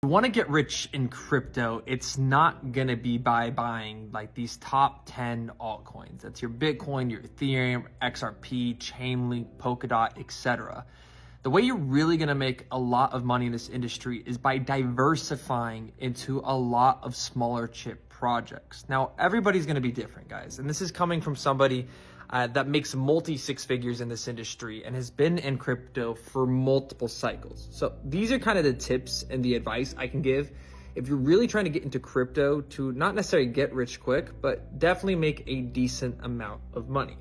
You want to get rich in crypto, it's not going to be by buying like these top 10 altcoins. That's your Bitcoin, your Ethereum, XRP, Chainlink, Polkadot, etc. The way you're really going to make a lot of money in this industry is by diversifying into a lot of smaller chip projects. Now, everybody's going to be different, guys. And this is coming from somebody that makes multi six figures in this industry and has been in crypto for multiple cycles. So these are kind of the tips and the advice I can give if you're really trying to get into crypto to not necessarily get rich quick, but definitely make a decent amount of money.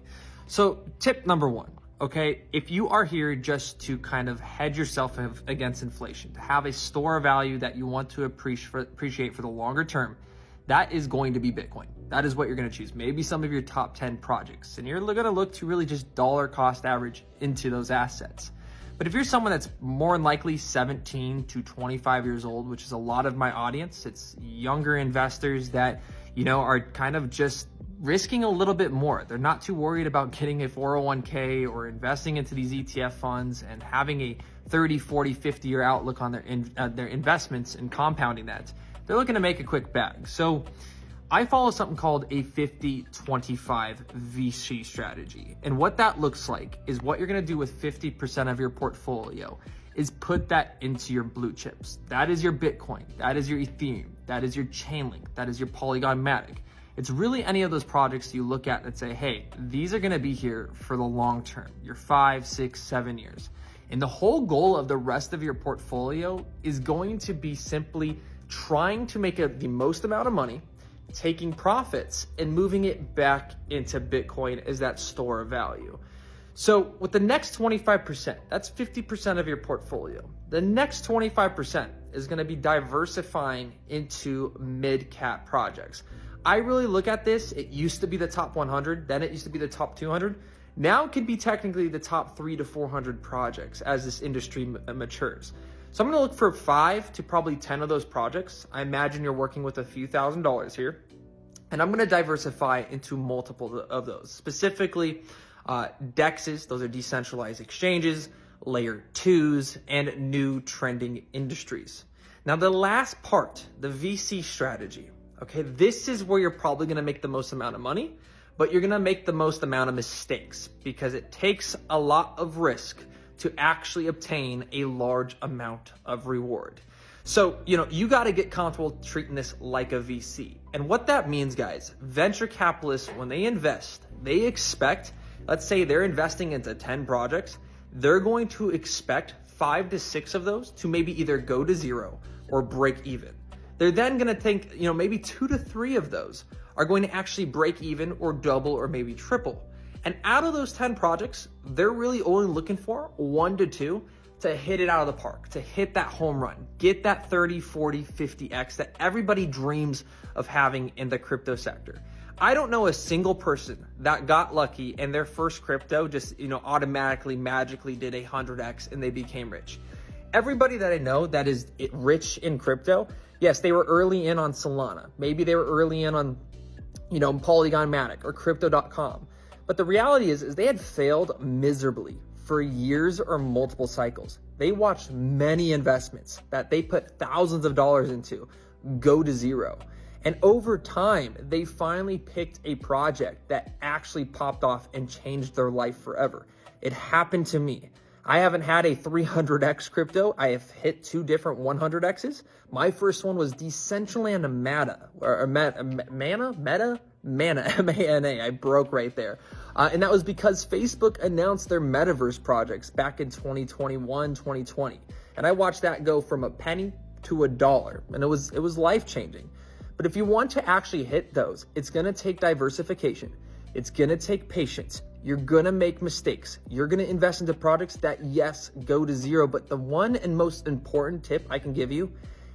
So tip number one, okay, if you are here just to kind of hedge yourself against inflation, to have a store of value that you want to appreciate for the longer term, that is going to be Bitcoin. That is what you're going to choose. Maybe some of your top 10 projects, and you're going to look to really just dollar cost average into those assets. But if you're someone that's more than likely 17 to 25 years old, which is a lot of my audience, it's younger investors that, are kind of just risking a little bit more. They're not too worried about getting a 401k or investing into these ETF funds and having a 30, 40, 50 year outlook on their investments and compounding that. They're looking to make a quick bag. So I follow something called a 50-25 VC strategy. And what that looks like is what you're gonna do with 50% of your portfolio is put that into your blue chips. That is your Bitcoin, that is your Ethereum, that is your Chainlink, that is your Polygon Matic. It's really any of those projects you look at and say, hey, these are gonna be here for the long term, your 5, 6, 7 years. And the whole goal of the rest of your portfolio is going to be simply trying to make the most amount of money, taking profits and moving it back into Bitcoin as that store of value. So with the next 25%, that's 50% of your portfolio. The next 25% is going to be diversifying into mid-cap projects. I really look at this, it used to be the top 100, then it used to be the top 200. Now it could be technically the top 300 to 400 projects as this industry matures. So I'm gonna look for 5 to probably 10 of those projects. I imagine you're working with a few $1,000s here. And I'm gonna diversify into multiple of those. Specifically, DEXs, those are decentralized exchanges, layer 2s, and new trending industries. Now the last part, the VC strategy, okay, this is where you're probably gonna make the most amount of money, but you're gonna make the most amount of mistakes because it takes a lot of risk to actually obtain a large amount of reward. So, you got to get comfortable treating this like a VC. And what that means, guys, venture capitalists, when they invest, they expect, let's say they're investing into 10 projects, they're going to expect 5 to 6 of those to maybe either go to zero or break even. They're then going to think, maybe 2 to 3 of those are going to actually break even or double or maybe triple. And out of those 10 projects, they're really only looking for 1 to 2 to hit it out of the park, to hit that home run, get that 30, 40, 50x that everybody dreams of having in the crypto sector. I don't know a single person that got lucky and their first crypto just, automatically, magically did 100x and they became rich. Everybody that I know that is rich in crypto, yes, they were early in on Solana. Maybe they were early in on, Polygon Matic or Crypto.com. But the reality is they had failed miserably for years or multiple cycles. They watched many investments that they put thousands of dollars into go to zero. And over time, they finally picked a project that actually popped off and changed their life forever. It happened to me. I haven't had a 300x crypto. I have hit 2 different 100x's. My first one was Decentraland Mana, M-A-N-A. I broke right there. And that was because Facebook announced their metaverse projects back in 2021, 2020. And I watched that go from a penny to $1. And it was life-changing. But if you want to actually hit those, it's going to take diversification. It's going to take patience. You're going to make mistakes. You're going to invest into projects that, yes, go to zero. But the one and most important tip I can give you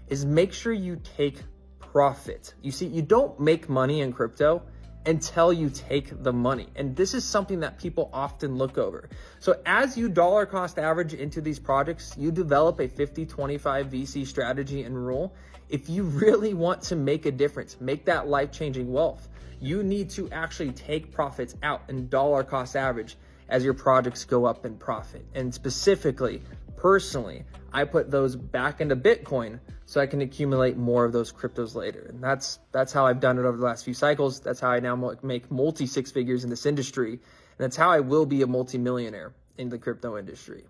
is make sure you take profit. You see, you don't make money in crypto until you take the money. And this is something that people often look over. So as you dollar cost average into these projects, you develop a 50-25 VC strategy and rule. If you really want to make a difference, make that life-changing wealth, you need to actually take profits out and dollar cost average as your projects go up in profit. And specifically, personally, I put those back into Bitcoin so I can accumulate more of those cryptos later. And that's how I've done it over the last few cycles. That's how I now make multi 6 figures in this industry. And that's how I will be a multimillionaire in the crypto industry.